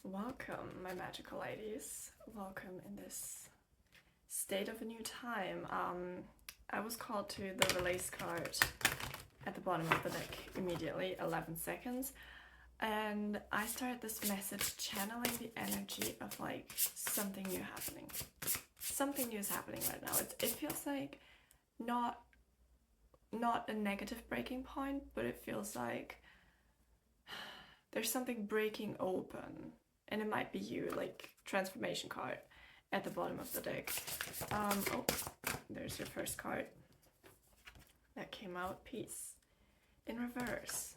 Welcome, my magical ladies. Welcome in this state of a new time. I was called to the release card at the bottom of the deck immediately, 11 seconds. And I started this message channeling the energy of like something new happening. Something new is happening right now. It feels like not a negative breaking point, but it feels like there's something breaking open. And it might be you, like transformation card at the bottom of the deck. Oh, there's your first card. That came out, peace. In reverse.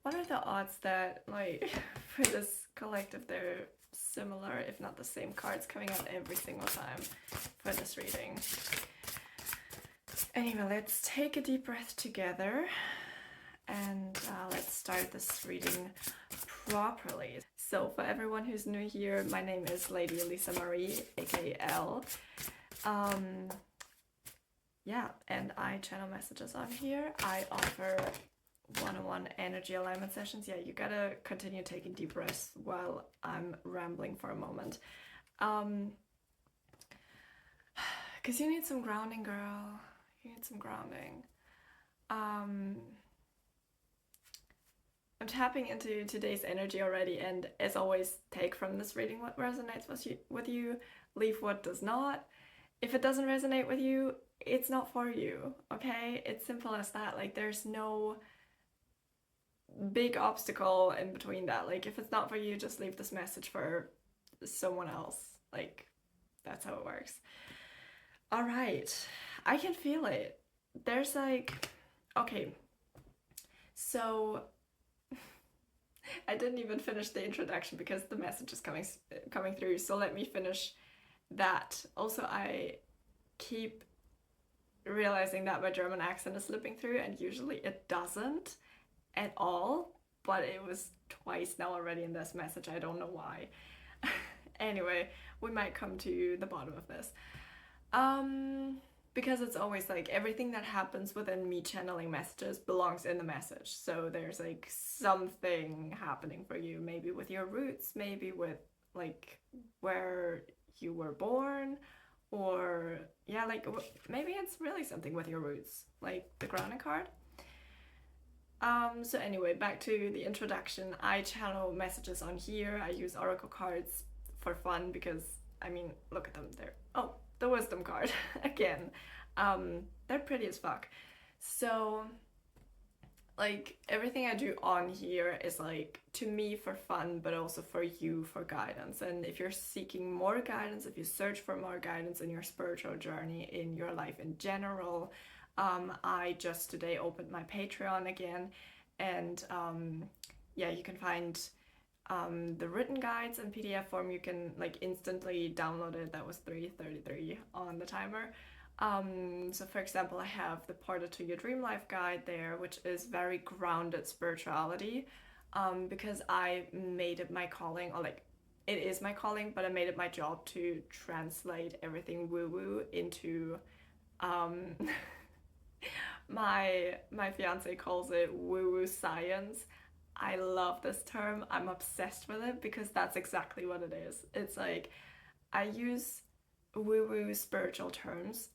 What are the odds that, like, for this collective, they're similar, if not the same cards coming out every single time for this reading? Anyway, let's take a deep breath together and let's start this reading properly. So for everyone who's new here, my name is Lady Elisa Marie, aka L. Yeah, and I channel messages on here. I offer one-on-one energy alignment sessions. Yeah, you gotta continue taking deep breaths while I'm rambling for a moment. Because you need some grounding, girl. You need some grounding. I'm tapping into today's energy already, and as always, take from this reading what resonates with you, leave what does not. If it doesn't resonate with you, it's not for you, okay? It's simple as that. Like, there's no big obstacle in between that. Like, if it's not for you, just leave this message for someone else. Like, that's how it works. All right, I can feel it. There's like, okay, so I didn't even finish the introduction because the message is coming through, so let me finish that. Also, I keep realizing that my German accent is slipping through, and usually it doesn't at all, but it was twice now already in this message. I don't know why. Anyway, we might come to the bottom of this. Because it's always like everything that happens within me channeling messages belongs in the message. So there's like something happening for you, maybe with your roots, maybe with like where you were born, or yeah, like maybe it's really something with your roots, like the grounding card. So anyway, back to the introduction. I channel messages on here. I use oracle cards for fun because, I mean, look at them. Oh, the wisdom card again. They're pretty as fuck. So like everything I do on here is like to me for fun, but also for you for guidance. And if you're seeking more guidance, if you search for more guidance in your spiritual journey, in your life in general, I just today opened my Patreon again, and yeah, you can find the written guides in PDF form. You can like instantly download it. That was 3:33 on the timer. So for example, I have the Portal to Your Dreamlife guide there, which is very grounded spirituality, because I made it my calling, or like it is my calling, but I made it my job to translate everything woo-woo into my fiance calls it woo-woo science. I love this term. I'm obsessed with it because that's exactly what it is. It's like I use woo-woo spiritual terms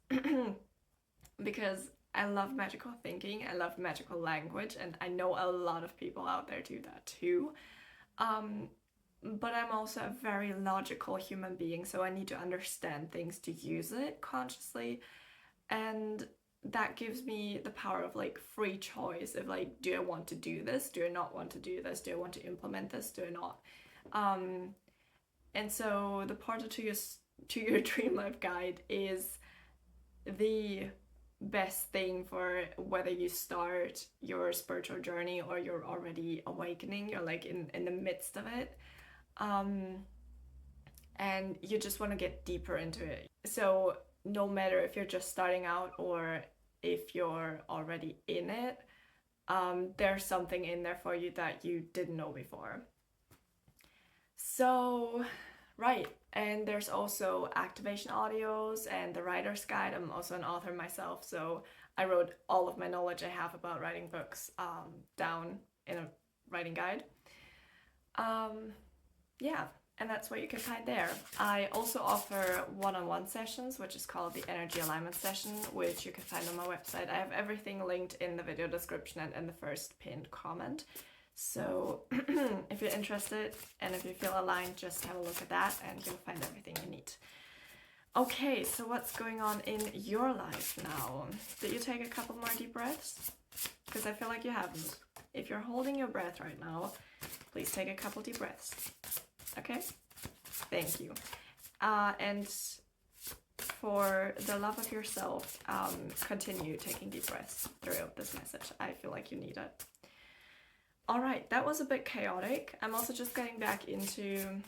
because I love magical thinking, I love magical language, and I know a lot of people out there do that too. But I'm also a very logical human being, so I need to understand things to use it consciously, and that gives me the power of like free choice of like, do I want to do this? Do I not want to do this? Do I want to implement this? Do I not? And so the Portal to your dream life guide is the best thing for whether you start your spiritual journey or you're already awakening, you're like in the midst of it, and you just want to get deeper into it. So no matter if you're just starting out or if you're already in it, there's something in there for you that you didn't know before. So right, and there's also activation audios and the writer's guide. I'm also an author myself, so I wrote all of my knowledge I have about writing books down in a writing guide. Yeah, and that's what you can find there. I also offer one-on-one sessions, which is called the Energy Alignment Session, which you can find on my website. I have everything linked in the video description and in the first pinned comment. So if you're interested and if you feel aligned, just have a look at that and you'll find everything you need. Okay, so what's going on in your life now? Did you take a couple more deep breaths? Because I feel like you haven't. If you're holding your breath right now, please take a couple deep breaths. Okay? Thank you. And for the love of yourself, continue taking deep breaths throughout this message. I feel like you need it. All right, that was a bit chaotic. I'm also just getting back into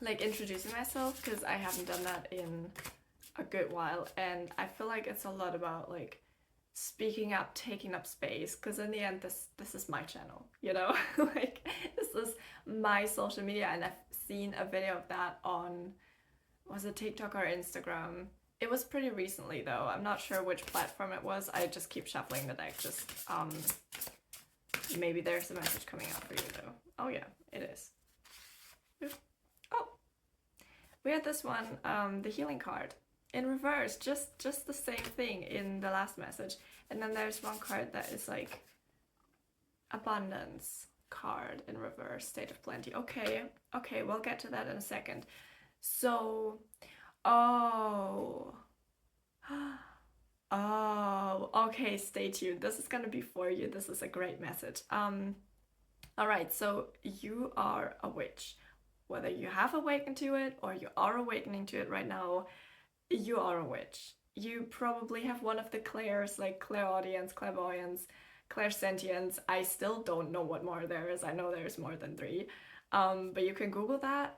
like introducing myself because I haven't done that in a good while, and I feel like it's a lot about like speaking up, taking up space, because in the end this is my channel, you know. Like this is my social media, and I've seen a video of that on, was it TikTok or Instagram? It was pretty recently though. I'm not sure which platform it was. I just keep shuffling the deck. Just maybe there's a message coming out for you though. Oh yeah, it is. Oh, we had this one, the healing card in reverse, just the same thing in the last message. And then there's one card that is like abundance card in reverse, state of plenty. Okay, we'll get to that in a second. So, oh, okay, stay tuned. This is gonna be for you. This is a great message. All right, so you are a witch. Whether you have awakened to it or you are awakening to it right now, you are a witch. You probably have one of the clairs, like clairaudience, clairvoyance, clairsentience. I still don't know what more there is. I know there's more than 3. But you can Google that.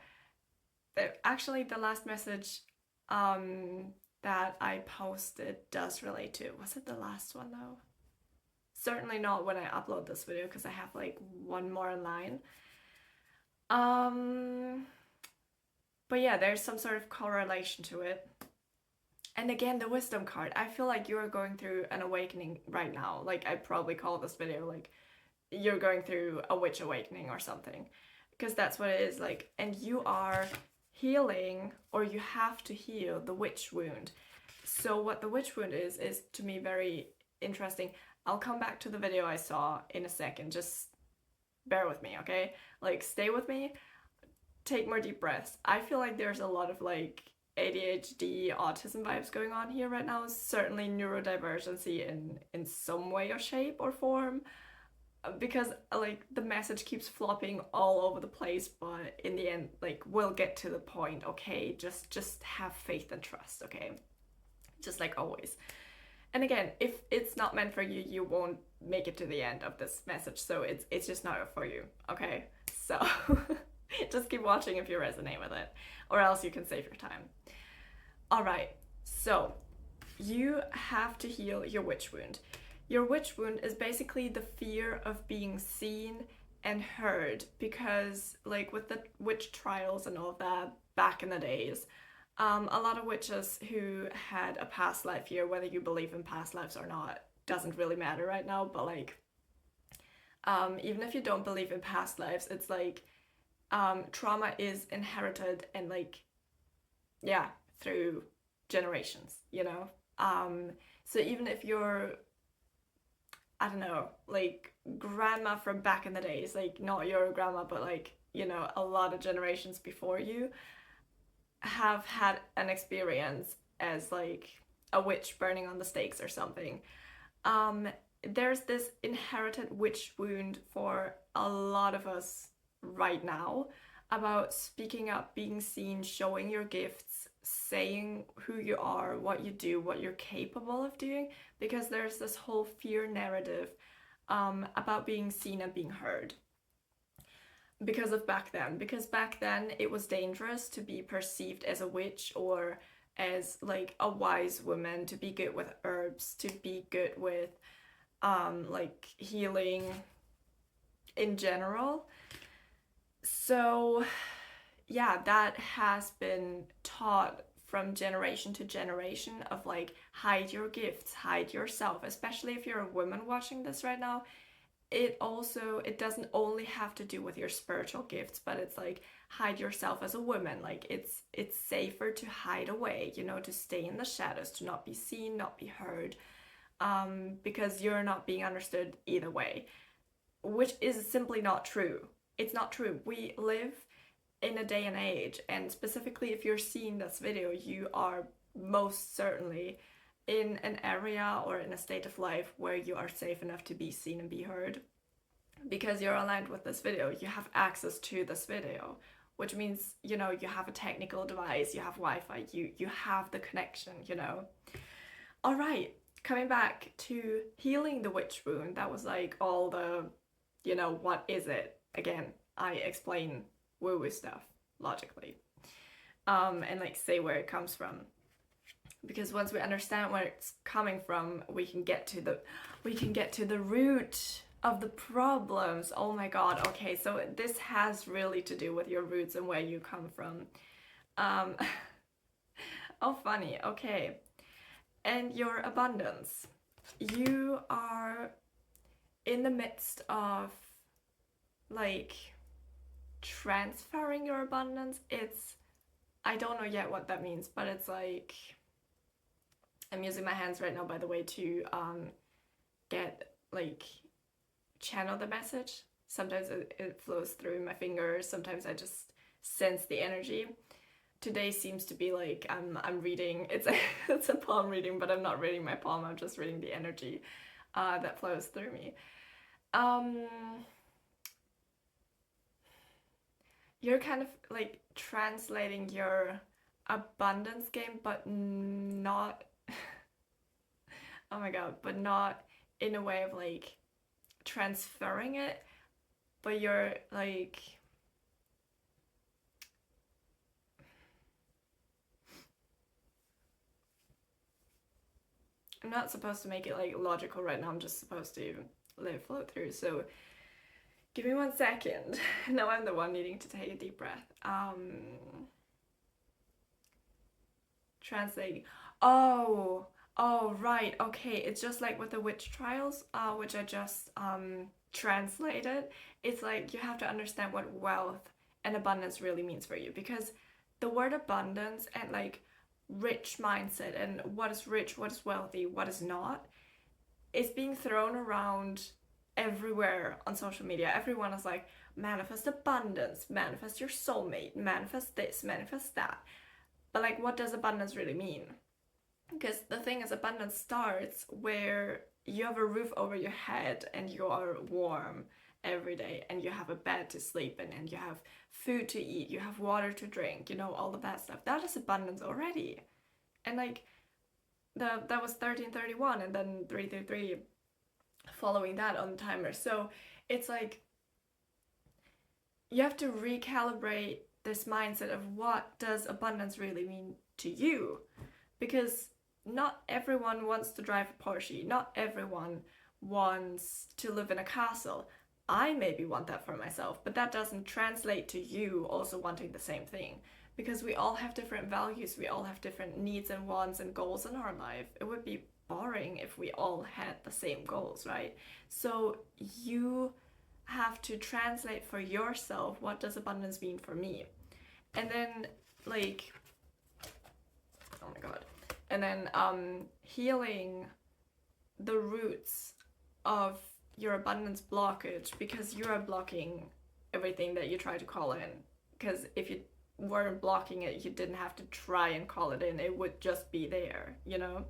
Actually, the last message that I posted does relate to. Was it the last one though? Certainly not when I upload this video, because I have like one more in line. But yeah, there's some sort of correlation to it. And again, the wisdom card. I feel like you're going through an awakening right now. Like I probably call this video like you're going through a witch awakening or something, because that's what it is like. And you are healing, or you have to heal the witch wound. So what the witch wound is to me very interesting. I'll come back to the video I saw in a second. Just bear with me, okay? Like stay with me. Take more deep breaths. I feel like there's a lot of like ADHD, autism vibes going on here right now. Certainly neurodivergency in some way or shape or form, because like the message keeps flopping all over the place, but in the end, like we'll get to the point. Okay, just have faith and trust, okay? Just like always. And again, if it's not meant for you, you won't make it to the end of this message, so it's just not for you, okay? So just keep watching if you resonate with it, or else you can save your time. All right, so you have to heal your witch wound. Your witch wound is basically the fear of being seen and heard, because like with the witch trials and all of that back in the days, a lot of witches who had a past life here, whether you believe in past lives or not, doesn't really matter right now, but like even if you don't believe in past lives, it's like trauma is inherited and like, yeah, through generations, you know? So even if you're, I don't know, like grandma from back in the days, like not your grandma, but like, you know, a lot of generations before you have had an experience as like a witch burning on the stakes or something. There's this inherited witch wound for a lot of us right now about speaking up, being seen, showing your gifts, saying who you are, what you do, what you're capable of doing, because there's this whole fear narrative about being seen and being heard. Because back then it was dangerous to be perceived as a witch or as like a wise woman, to be good with herbs, to be good with like healing in general. So yeah, that has been taught from generation to generation of like, hide your gifts, hide yourself, especially if you're a woman watching this right now. it doesn't only have to do with your spiritual gifts, but it's like hide yourself as a woman. Like it's safer to hide away, you know, to stay in the shadows, to not be seen, not be heard, because you're not being understood either way, which is simply not true. It's not true. We live in a day and age, and specifically if you're seeing this video, you are most certainly in an area or in a state of life where you are safe enough to be seen and be heard. Because you're aligned with this video, you have access to this video, which means, you know, you have a technical device, you have Wi-Fi, you have the connection, you know. All right, coming back to healing the witch wound, that was like all the, you know, what is it? Again, I explain woo-woo stuff logically, and like say where it comes from. Because once we understand where it's coming from, we can get to the root of the problems. Oh my god. Okay, so this has really to do with your roots and where you come from. Oh, funny. Okay. And your abundance. You are in the midst of like transferring your abundance. I don't know yet what that means, but it's like, I'm using my hands right now, by the way, to get like channel the message. Sometimes it flows through my fingers, sometimes I just sense the energy. Today seems to be like I'm reading, it's a palm reading, but I'm not reading my palm, I'm just reading the energy that flows through me. You're kind of like translating your abundance game, but not oh my god, but not in a way of like transferring it, but you're like, I'm not supposed to make it like logical right now, I'm just supposed to let it flow through. So give me 1 second. Now I'm the one needing to take a deep breath. Translating. Oh, right, okay. It's just like with the witch trials, which I just translated. It's like you have to understand what wealth and abundance really means for you, because the word abundance and like rich mindset and what is rich, what is wealthy, what is not, is being thrown around everywhere on social media. Everyone is like, manifest abundance, manifest your soulmate, manifest this, manifest that. But like, what does abundance really mean? Because the thing is, abundance starts where you have a roof over your head and you are warm every day, and you have a bed to sleep in, and you have food to eat, you have water to drink, you know, all of that stuff. That is abundance already. And like, that was 1331, and then 333 following that on the timer. So it's like you have to recalibrate this mindset of what does abundance really mean to you, because not everyone wants to drive a Porsche, not everyone wants to live in a castle. I maybe want that for myself, but that doesn't translate to you also wanting the same thing, because we all have different values, we all have different needs and wants and goals in our life. It would be boring if we all had the same goals, right? So you have to translate for yourself, what does abundance mean for me? And then like, oh my god, and then healing the roots of your abundance blockage, because you are blocking everything that you try to call in. Because if you weren't blocking it, you didn't have to try and call it in, it would just be there, you know.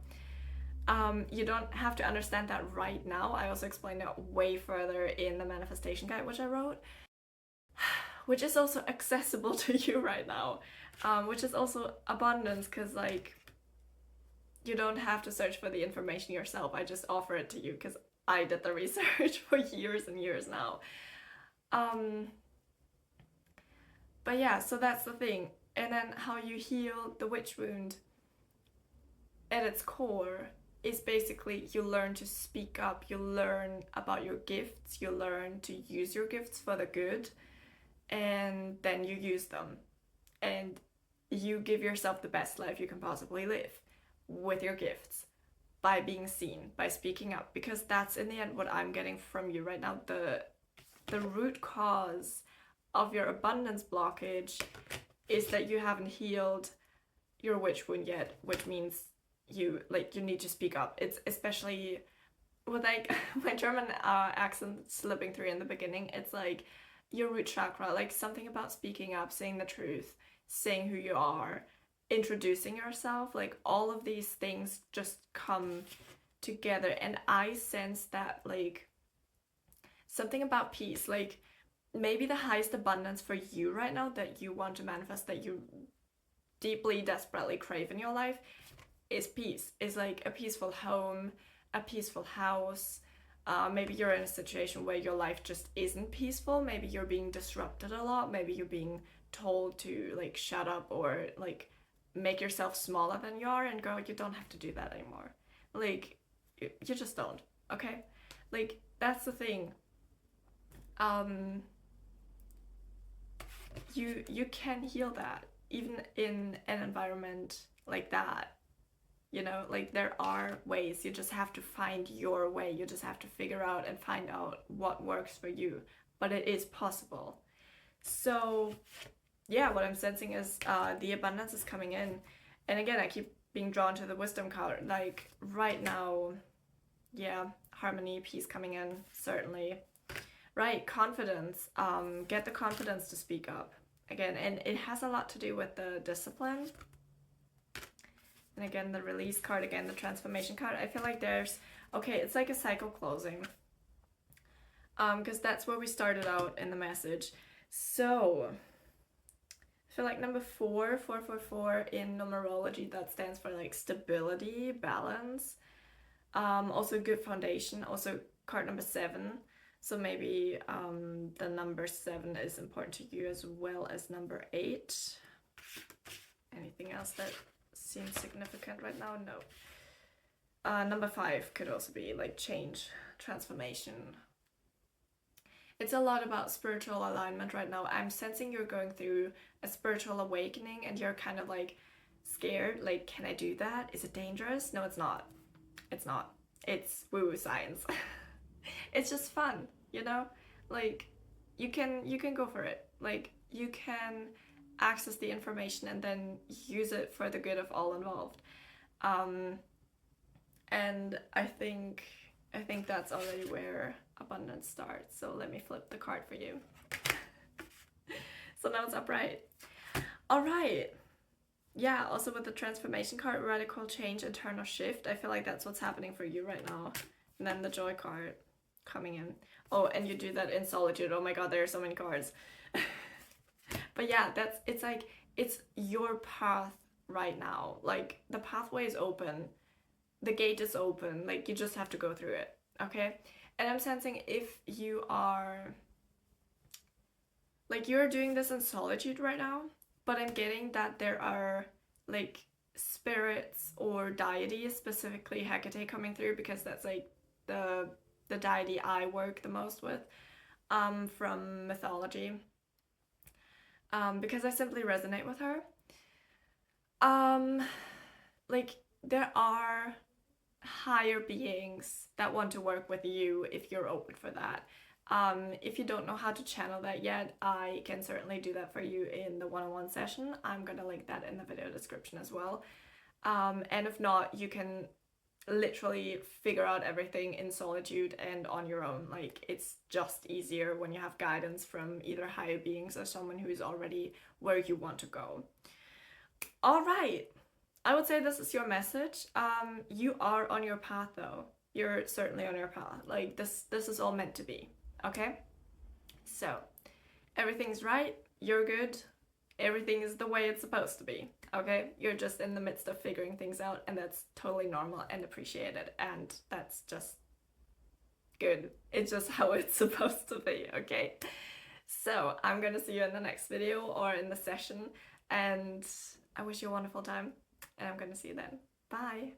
You don't have to understand that right now. I also explained that way further in the manifestation guide which I wrote, which is also accessible to you right now, which is also abundance, because like, you don't have to search for the information yourself. I just offer it to you because I did the research for years and years now. But yeah, so that's the thing. And then how you heal the witch wound at its core is basically you learn to speak up, you learn about your gifts, you learn to use your gifts for the good, and then you use them. And you give yourself the best life you can possibly live with your gifts. by being seen, by speaking up, because that's in the end what I'm getting from you right now. The root cause of your abundance blockage is that you haven't healed your witch wound yet, which means you need to speak up. It's especially with like my German accent slipping through in the beginning. It's like your root chakra, like something about speaking up, saying the truth, saying who you are, introducing yourself, like all of these things just come together. And I sense that like something about peace, like maybe the highest abundance for you right now that you want to manifest, that you deeply, desperately crave in your life, is peace. Is like a peaceful home, a peaceful house. Maybe you're in a situation where your life just isn't peaceful. Maybe you're being disrupted a lot. Maybe you're being told to like shut up or like make yourself smaller than you are, and girl, you don't have to do that anymore. Like you just don't. Okay, like that's the thing. You can heal that even in an environment like that. You know, like there are ways. You just have to find your way. You just have to figure out and find out what works for you. But it is possible. So yeah, what I'm sensing is the abundance is coming in. And again, I keep being drawn to the wisdom card. Like right now, yeah, harmony, peace coming in, certainly. Right, confidence. Get the confidence to speak up. Again, and it has a lot to do with the discipline. And again, the release card, again, the transformation card. I feel like there's, okay, it's like a cycle closing. Because that's where we started out in the message. So I feel like number 4 in numerology, that stands for like stability, balance. Also good foundation. Also card number 7. So maybe the number 7 is important to you as well as number 8. Anything else that seems significant right now? No. Number 5 could also be like change, transformation. It's a lot about spiritual alignment right now. I'm sensing you're going through a spiritual awakening and you're kind of like scared. Like, can I do that? Is it dangerous? No, it's not. It's not. It's woo-woo science. It's just fun, you know? Like, you can go for it. Like, you can access the information and then use it for the good of all involved. And I think that's already where abundance starts. So let me flip the card for you. So now it's upright. All right. Yeah, also with the transformation card, radical change, internal shift. I feel like that's what's happening for you right now. And then the joy card coming in. Oh, and you do that in solitude. Oh my god, there are so many cards. But yeah, it's like, it's your path right now. Like, the pathway is open. The gate is open. Like, you just have to go through it. Okay? And I'm sensing if you are, like, you're doing this in solitude right now, but I'm getting that there are, like, spirits or deities, specifically Hecate, coming through, because that's, like, the deity I work the most with, from mythology. Because I simply resonate with her. Like, there are higher beings that want to work with you if you're open for that. If you don't know how to channel that yet, I can certainly do that for you in the one-on-one session. I'm gonna link that in the video description as well. And if not, you can literally figure out everything in solitude and on your own. Like, it's just easier when you have guidance from either higher beings or someone who's already where you want to go. All right, I would say this is your message. You are on your path though. You're certainly on your path. Like, this is all meant to be. Okay, so everything's right, you're good, everything is the way it's supposed to be. Okay, you're just in the midst of figuring things out, and that's totally normal and appreciated, and that's just good. It's just how it's supposed to be. Okay, so I'm gonna see you in the next video or in the session, and I wish you a wonderful time, and I'm gonna see you then. Bye.